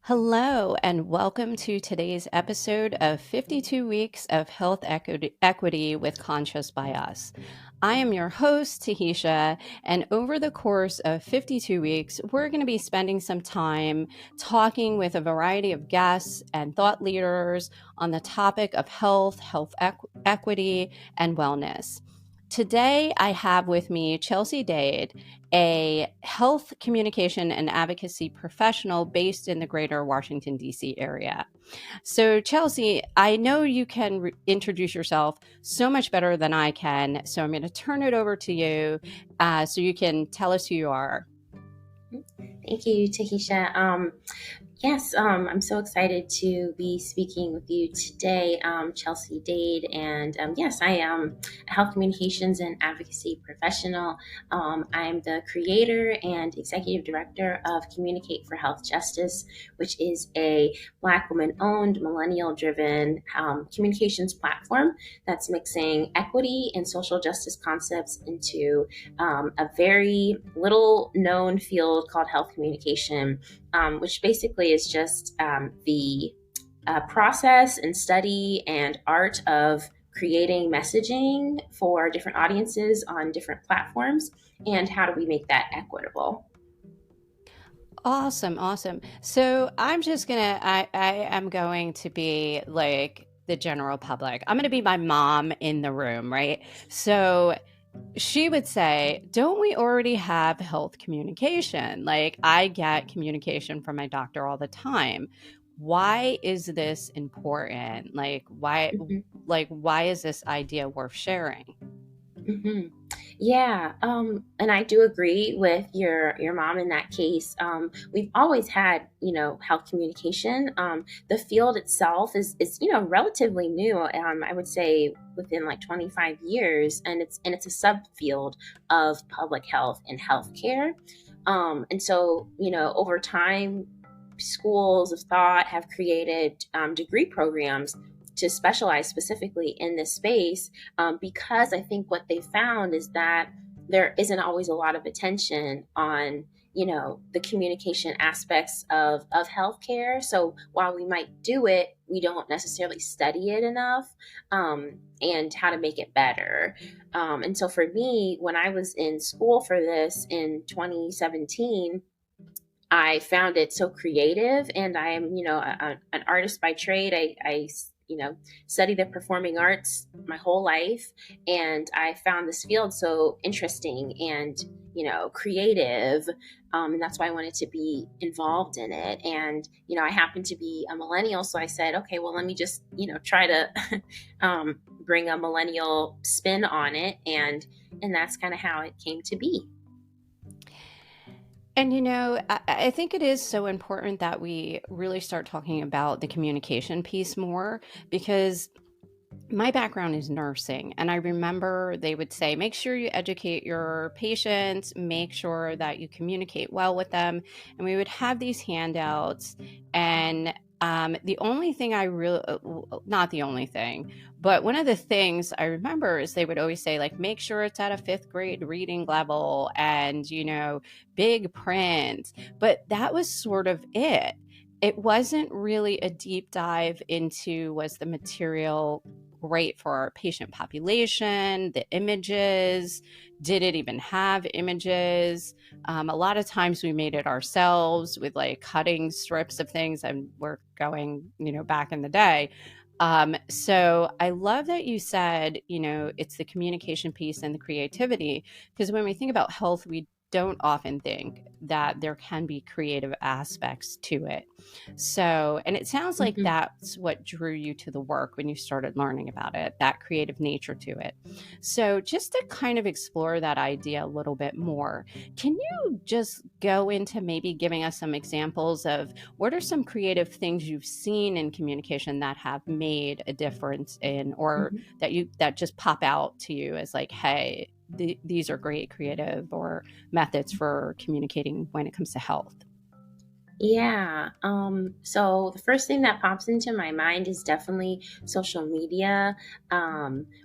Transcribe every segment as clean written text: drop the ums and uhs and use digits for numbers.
Hello, and welcome to today's episode of 52 Weeks of Health Equity with Conscious by Us. I am your host, Tahisha, and over the course of 52 weeks, we're going to be spending some time talking with a variety of guests and thought leaders on the topic of equity, and wellness. Today, I have with me Chelsea Dade, a health communication and advocacy professional based in the greater Washington, D.C. area. So, Chelsea, I know you can introduce yourself so much better than I can. So, I'm going to turn it over to you so you can tell us who you are. Thank you, Tahisha. Yes, I'm so excited to be speaking with you today, Chelsea Dade. And yes, I am a health communications and advocacy professional. I'm the creator and executive director of Communicate for Health Justice, which is a Black woman owned, millennial driven communications platform that's mixing equity and social justice concepts into a very little known field called health communication, which basically is just the process and study and art of creating messaging for different audiences on different platforms, and how do we make that equitable. Awesome, awesome. So I am going to be like the general public. I'm gonna be my mom in the room, right? So she would say, don't we already have health communication? Like, I get communication from my doctor all the time. Why is this important? Mhm. Why is this idea worth sharing? hmm Yeah, and I do agree with your mom in that case. We've always had, health communication. The field itself is relatively new. I would say within like 25 years, and it's a subfield of public health and healthcare. And so over time, schools of thought have created degree programs to specialize specifically in this space, because I think what they found is that there isn't always a lot of attention on the communication aspects of healthcare. So while we might do it, we don't necessarily study it enough, and how to make it better. And so for me, when I was in school for this in 2017, I found it so creative, and I am, an artist by trade. I studied the performing arts my whole life, and I found this field so interesting and creative, and that's why I wanted to be involved in it. And I happen to be a millennial, so I said, okay, well, let me just try to bring a millennial spin on it, and that's kind of how it came to be. And I think it is so important that we really start talking about the communication piece more because my background is nursing, and I remember they would say, make sure you educate your patients, make sure that you communicate well with them. And we would have these handouts. And the only thing I really, not the only thing, but one of the things I remember is they would always say, like, make sure it's at a fifth grade reading level and, big print. But that was sort of it. It wasn't really a deep dive into was the material great for our patient population, the images, did it even have images? A lot of times we made it ourselves with like cutting strips of things, and we're going, back in the day. So I love that you said, it's the communication piece and the creativity, because when we think about health, we don't often think that there can be creative aspects to it. So, and it sounds like Mhm. that's what drew you to the work when you started learning about it, that creative nature to it. So, just to kind of explore that idea a little bit more, can you just go into maybe giving us some examples of what are some creative things you've seen in communication that have made a difference in, or Mhm. that just pop out to you as like, hey, these are great creative or methods for communicating when it comes to health? Yeah. So the first thing that pops into my mind is definitely social media.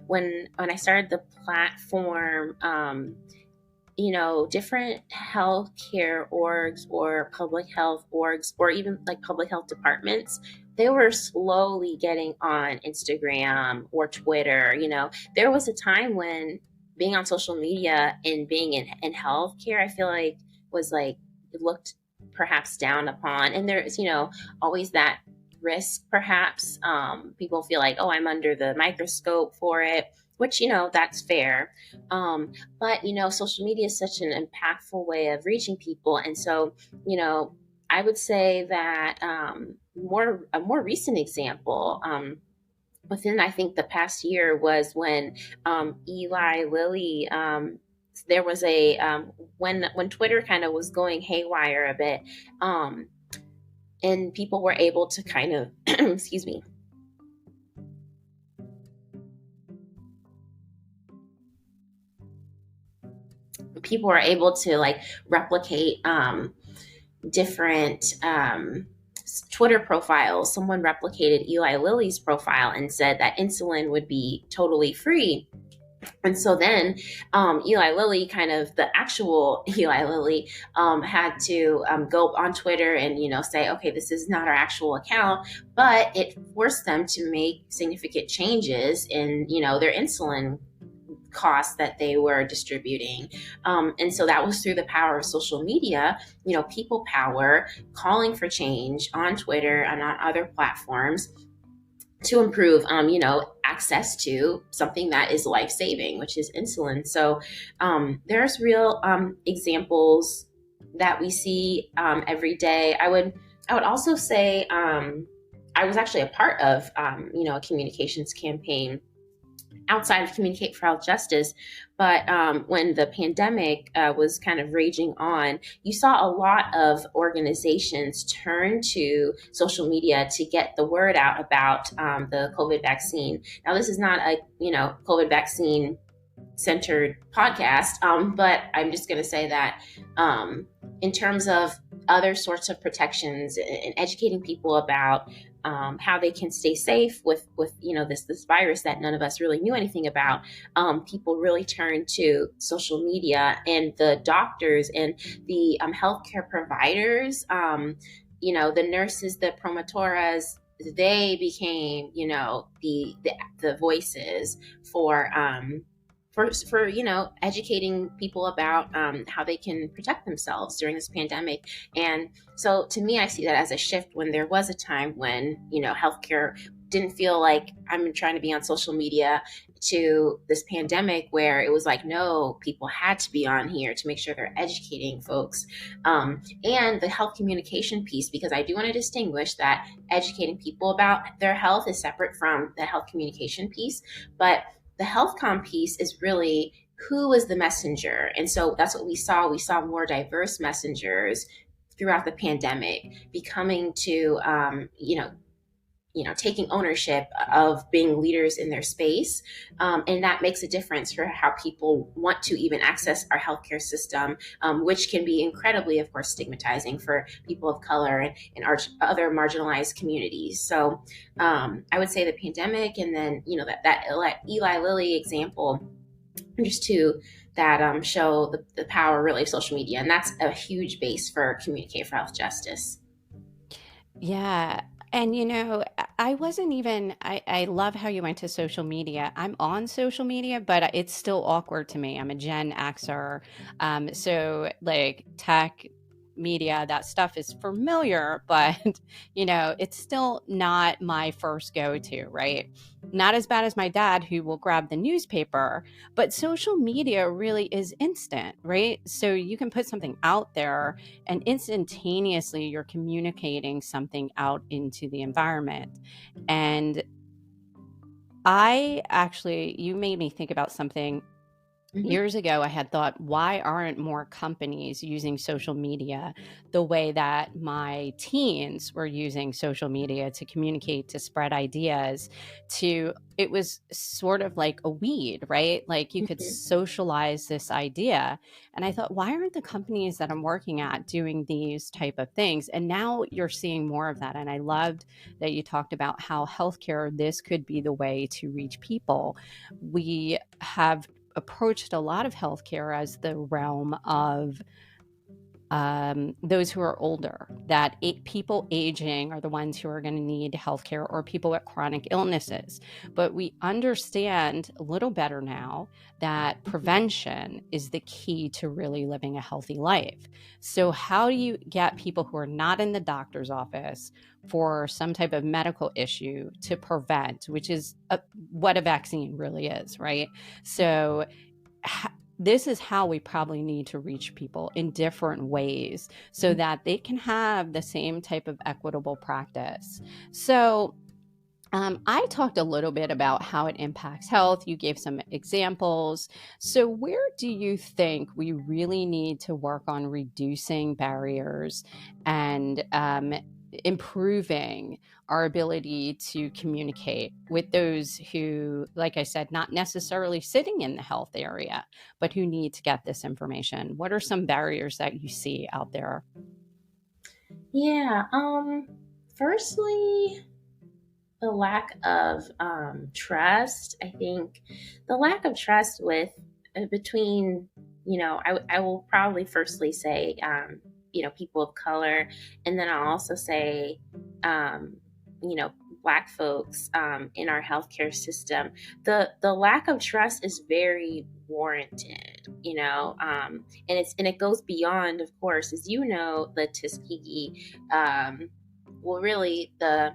When I started the platform, different healthcare orgs or public health orgs or even like public health departments, they were slowly getting on Instagram or Twitter. There was a time when being on social media and being in healthcare, I feel like was like looked perhaps down upon. And there's, always that risk, perhaps. People feel like, oh, I'm under the microscope for it, which, that's fair. But social media is such an impactful way of reaching people, and so I would say that a more recent example within I think the past year was when Eli Lilly. There was a when Twitter kind of was going haywire a bit, um, and people were able to kind of excuse me, people were able to like replicate different Twitter profiles. Someone replicated Eli Lilly's profile and said that insulin would be totally free. And so then Eli Lilly, kind of the actual Eli Lilly, had to go on Twitter and, say, okay, this is not our actual account, but it forced them to make significant changes in, their insulin costs that they were distributing. And so that was through the power of social media, people power, calling for change on Twitter and on other platforms to improve, access to something that is life saving, which is insulin. So there's real examples that we see every day. I would also say I was actually a part of a communications campaign outside of Communicate for Health Justice. But when the pandemic was kind of raging on, you saw a lot of organizations turn to social media to get the word out about the COVID vaccine. Now, this is not a COVID vaccine centered podcast, but I'm just going to say that in terms of other sorts of protections and educating people about how they can stay safe with this virus that none of us really knew anything about. People really turned to social media, and the doctors and the healthcare providers, the nurses, the promotoras, they became the voices for educating people about how they can protect themselves during this pandemic. And so to me, I see that as a shift when there was a time when healthcare didn't feel like I'm trying to be on social media, to this pandemic where it was like, no, people had to be on here to make sure they're educating folks. And the health communication piece, because I do want to distinguish that educating people about their health is separate from the health communication piece. But the health com piece is really who was the messenger. And so that's what we saw. We saw more diverse messengers throughout the pandemic becoming to, taking ownership of being leaders in their space. And that makes a difference for how people want to even access our healthcare system, which can be incredibly, of course, stigmatizing for people of color and other marginalized communities. So I would say the pandemic, and then, that Eli Lilly example, just two that show the power really of social media. And that's a huge base for Communicate for Health Justice. Yeah. And I wasn't even, I love how you went to social media. I'm on social media, but it's still awkward to me. I'm a Gen Xer. So like tech, media, that stuff is familiar, but it's still not my first go-to, right? Not as bad as my dad who will grab the newspaper, but social media really is instant, right? So you can put something out there and instantaneously you're communicating something out into the environment. And you made me think about something. Mm-hmm. Years ago, I had thought, why aren't more companies using social media the way that my teens were using social media to communicate, to spread ideas, it was sort of like a weed, right? Like you could Mm-hmm. socialize this idea. And I thought, why aren't the companies that I'm working at doing these type of things? And now you're seeing more of that. And I loved that you talked about how healthcare, this could be the way to reach people. We have approached a lot of healthcare as the realm of those who are older, that people aging are the ones who are going to need healthcare, or people with chronic illnesses. But we understand a little better now that prevention is the key to really living a healthy life. So how do you get people who are not in the doctor's office for some type of medical issue to prevent, which is what a vaccine really is, right? So this is how we probably need to reach people in different ways so that they can have the same type of equitable practice. So I talked a little bit about how it impacts health. You gave some examples. So where do you think we really need to work on reducing barriers and improving our ability to communicate with those who, like I said, not necessarily sitting in the health area, but who need to get this information? What are some barriers that you see out there? Yeah. Firstly, the lack of trust. I think the lack of trust with between, I will probably firstly say, people of color, and then I'll also say, you know, Black folks in our healthcare system. The lack of trust is very warranted, and it goes beyond, of course, as you know, the Tuskegee. Well, really, the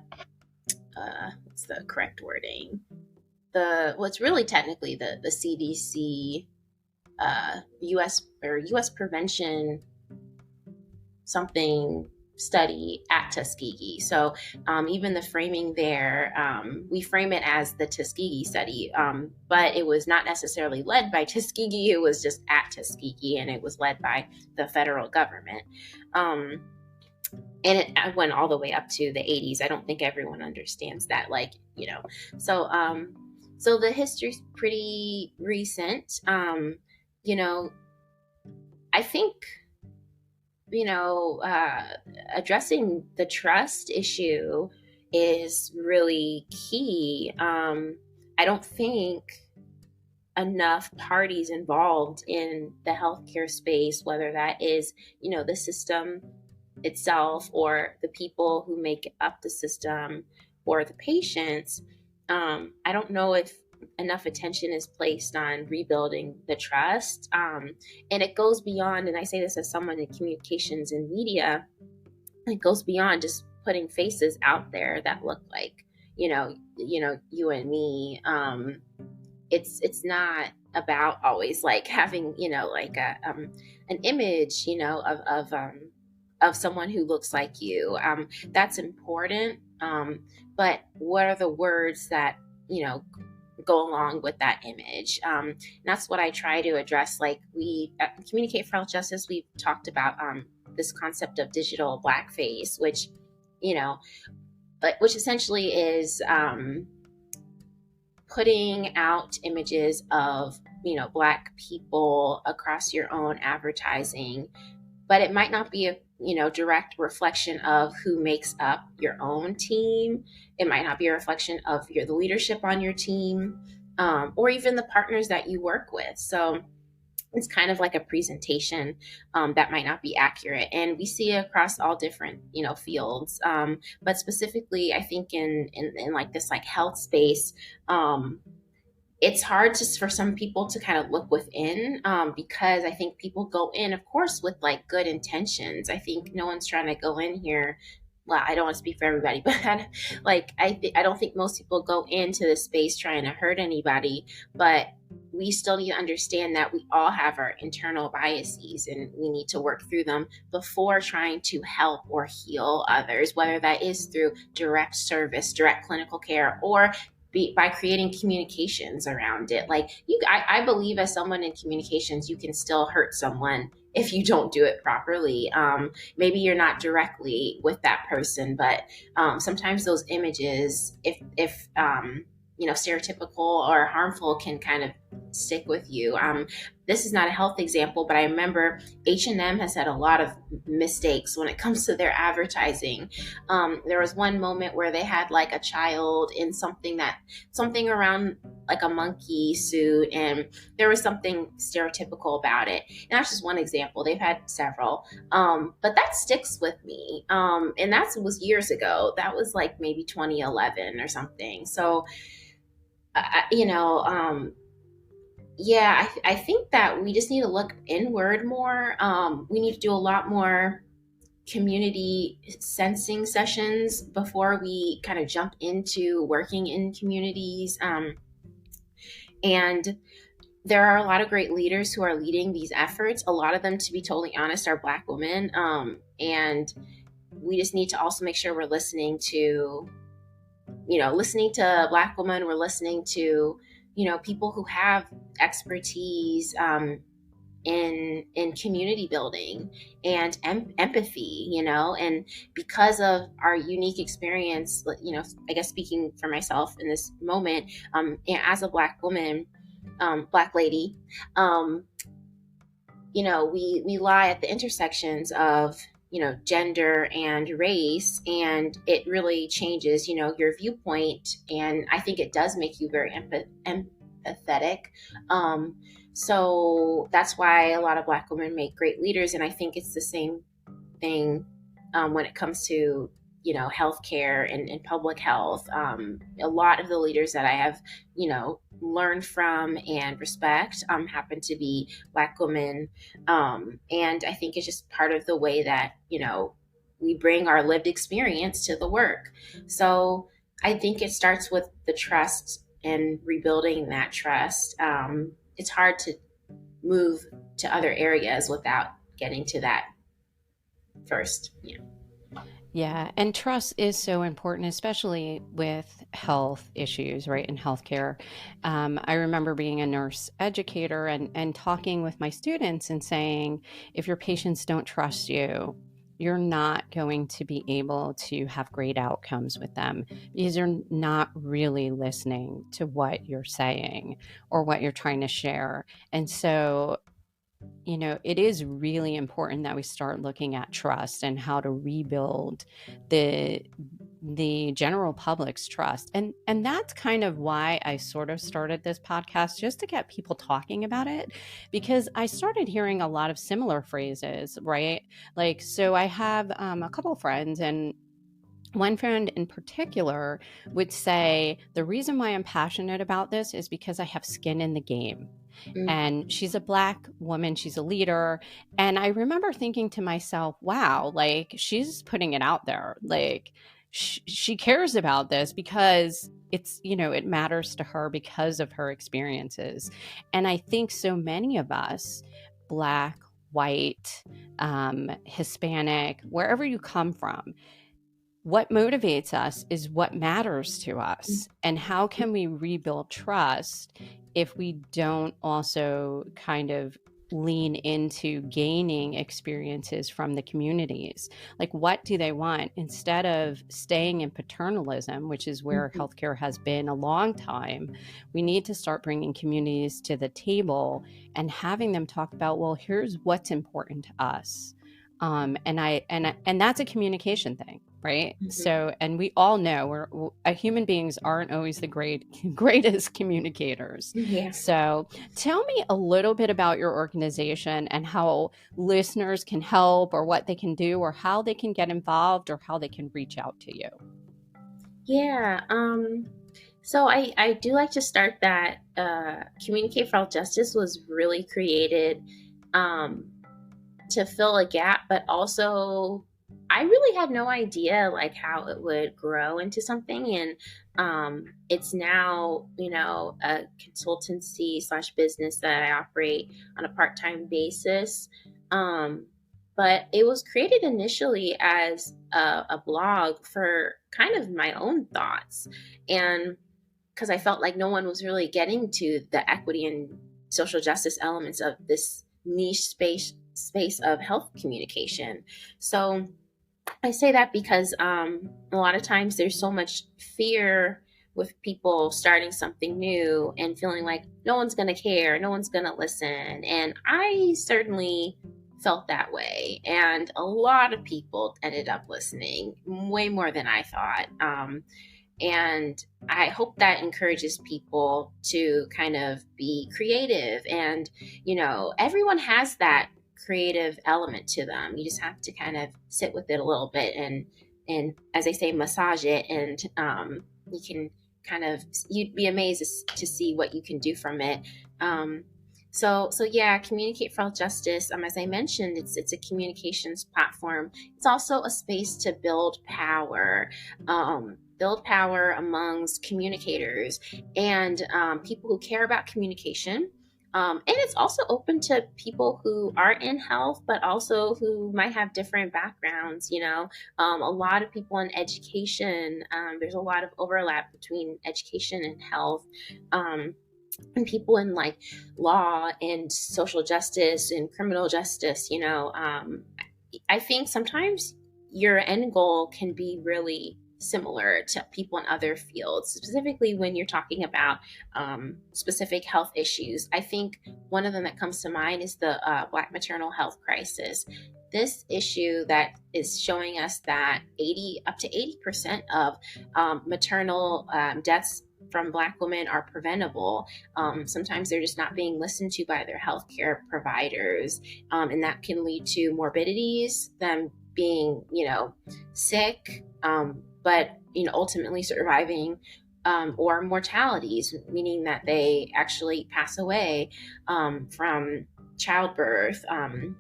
what's the correct wording? It's really technically the CDC, U.S. prevention something study at Tuskegee. So even the framing there, we frame it as the Tuskegee study, but it was not necessarily led by Tuskegee. It was just at Tuskegee, and it was led by the federal government. And it went all the way up to the 80s. I don't think everyone understands that, so so the history's pretty recent. I think, addressing the trust issue is really key. I don't think enough parties involved in the healthcare space, whether that is, the system itself or the people who make up the system or the patients. I don't know if enough attention is placed on rebuilding the trust. And it goes beyond, and I say this as someone in communications and media, it goes beyond just putting faces out there that look like, you and me. It's not about always like having, an image, of someone who looks like you. That's important. But what are the words that, go along with that image? And that's what I try to address. Like we Communicate for Health Justice, we've talked about this concept of digital blackface, which essentially is putting out images of Black people across your own advertising, but it might not be a direct reflection of who makes up your own team. It might not be a reflection of the leadership on your team, or even the partners that you work with. So it's kind of like a presentation that might not be accurate, and we see it across all different fields. But specifically, I think in like this health space. It's hard for some people to kind of look within, because I think people go in, of course, with good intentions. I think no one's trying to go in here. Well, I don't want to speak for everybody, but I don't think most people go into this space trying to hurt anybody. But we still need to understand that we all have our internal biases, and we need to work through them before trying to help or heal others, whether that is through direct service, direct clinical care, or by creating communications around it. I believe as someone in communications, you can still hurt someone if you don't do it properly. Maybe you're not directly with that person, but sometimes those images, if stereotypical or harmful, can kind of stick with you. This is not a health example, but I remember H&M has had a lot of mistakes when it comes to their advertising. There was one moment where they had like a child in something around like a monkey suit, and there was something stereotypical about it. And that's just one example. They've had several, but that sticks with me. And that was years ago. That was like maybe 2011 or something. So, you know, yeah, I think that we just need to look inward more. We need to do a lot more community sensing sessions before we kind of jump into working in communities. And there are a lot of great leaders who are leading these efforts. A lot of them, to be totally honest, are Black women. And we just need to also make sure we're listening to, listening to Black women. We're listening to, people who have expertise in community building and empathy, and because of our unique experience, I guess speaking for myself in this moment, as a Black woman, Black lady, we lie at the intersections of gender and race, and it really changes your viewpoint, and I think it does make you very empathetic. So that's why a lot of Black women make great leaders, and I think it's the same thing when it comes to healthcare and public health. A lot of the leaders that I have learned from and respect happen to be Black women, and I think it's just part of the way that we bring our lived experience to the work. So I think it starts with the trust and rebuilding that trust. It's hard to move to other areas without getting to that first. Yeah, and trust is so important, especially with health issues, right? In healthcare. I remember being a nurse educator and talking with my students and saying, if your patients don't trust you, you're not going to be able to have great outcomes with them because you're not really listening to what you're saying or what you're trying to share. And so it is really important that we start looking at trust and how to rebuild the general public's trust. And that's kind of why I sort of started this podcast, just to get people talking about it, because I started hearing a lot of similar phrases, right? Like, so I have a couple of friends, and one friend in particular would say, the reason why I'm passionate about this is because I have skin in the game. Mm. And she's a Black woman, she's a leader. And I remember thinking to myself, wow, like she's putting it out there. Like she cares about this because it's, it matters to her because of her experiences. And I think so many of us, Black, white, Hispanic, wherever you come from, what motivates us is what matters to us. And how can we rebuild trust if we don't also kind of lean into gaining experiences from the communities? Like, what do they want instead of staying in paternalism, which is where healthcare has been a long time? We need to start bringing communities to the table and having them talk about, well, here's what's important to us. And that's a communication thing, right? Mm-hmm. So, and we all know human beings aren't always the greatest communicators. Yeah. So tell me a little bit about your organization and how listeners can help, or what they can do, or how they can get involved, or how they can reach out to you. Yeah. So I do like to start that Communicate for Health Justice was really created to fill a gap, but also I really had no idea like how it would grow into something. And it's now, a consultancy / business that I operate on a part-time basis. But it was created initially as a blog for kind of my own thoughts. And because I felt like no one was really getting to the equity and social justice elements of this niche space of health communication. So I say that because a lot of times there's so much fear with people starting something new and feeling like no one's going to care, no one's going to listen. And I certainly felt that way. And a lot of people ended up listening, way more than I thought. And I hope that encourages people to kind of be creative. And, everyone has that creative element to them. You just have to kind of sit with it a little bit and as they say, massage it. And you can you'd be amazed to see what you can do from it. So yeah, Communicate for Justice. As I mentioned, it's a communications platform. It's also a space to build power. Build power amongst communicators and people who care about communication. And it's also open to people who aren't in health, but also who might have different backgrounds. A lot of people in education. There's a lot of overlap between education and health. And people in like law and social justice and criminal justice. I think sometimes your end goal can be really similar to people in other fields, specifically when you're talking about specific health issues. I think one of them that comes to mind is the Black maternal health crisis. This issue that is showing us that up to 80% of maternal deaths from Black women are preventable. Sometimes they're just not being listened to by their healthcare providers, and that can lead to morbidities, them being, sick, but ultimately surviving, or mortalities, meaning that they actually pass away from childbirth,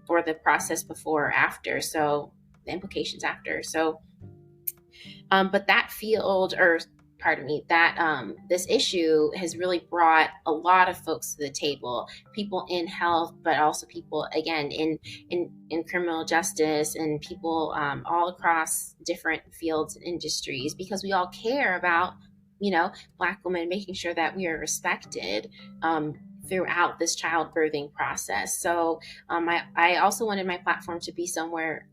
or the process before or after. So the implications after. So, but that field, or pardon me, that this issue has really brought a lot of folks to the table, people in health, but also people again in criminal justice, and people all across different fields and industries, because we all care about Black women, making sure that we are respected throughout this childbirthing process. So I also wanted my platform to be somewhere,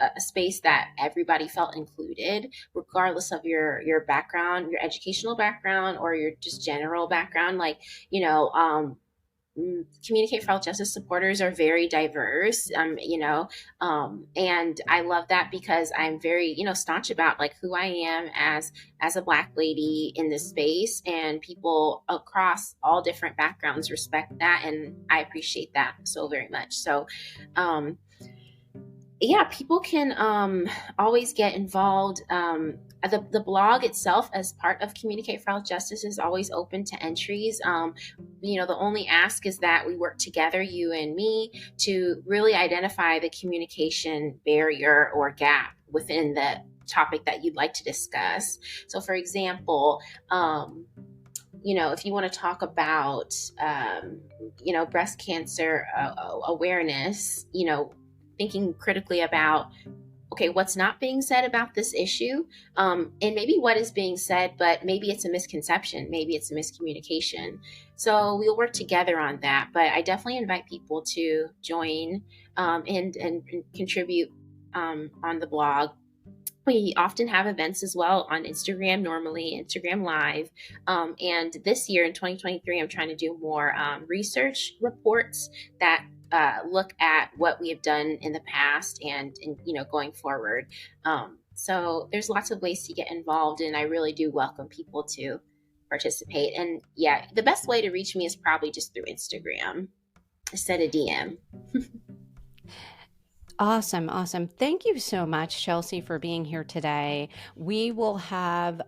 a space that everybody felt included, regardless of your background, your educational background, or your just general background. Like, Communicate for All Justice supporters are very diverse, and I love that, because I'm very, staunch about like who I am as a Black lady in this space, and people across all different backgrounds respect that, and I appreciate that so very much. So, yeah, people can always get involved. The blog itself, as part of Communicate for All Justice, is always open to entries. The only ask is that we work together, you and me, to really identify the communication barrier or gap within the topic that you'd like to discuss. So, for example, if you want to talk about, breast cancer awareness, thinking critically about, okay, what's not being said about this issue, and maybe what is being said, but maybe it's a misconception, maybe it's a miscommunication. So we'll work together on that. But I definitely invite people to join and contribute on the blog. We often have events as well on Instagram, normally Instagram Live. And this year in 2023, I'm trying to do more research reports that look at what we have done in the past and going forward. So there's lots of ways to get involved, and I really do welcome people to participate. And yeah, the best way to reach me is probably just through Instagram instead of DM. Awesome. Awesome. Thank you so much, Chelsea, for being here today. We will have,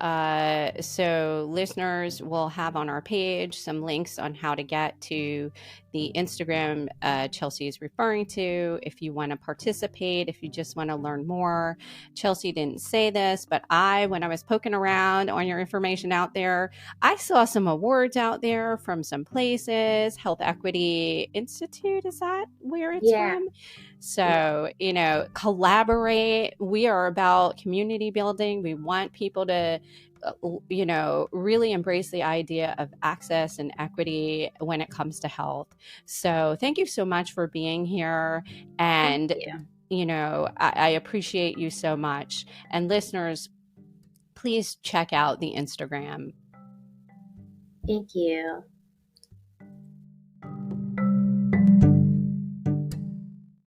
so listeners will have on our page some links on how to get to the Instagram Chelsea is referring to if you want to participate, if you just want to learn more. Chelsea didn't say this, but when I was poking around on your information out there, I saw some awards out there from some places. Health Equity Institute, is that where it's Yeah. from? So, collaborate. We are about community building. We want people to, really embrace the idea of access and equity when it comes to health. So, thank you so much for being here. Thank And, you. I appreciate you so much. And listeners, please check out the Instagram Thank you.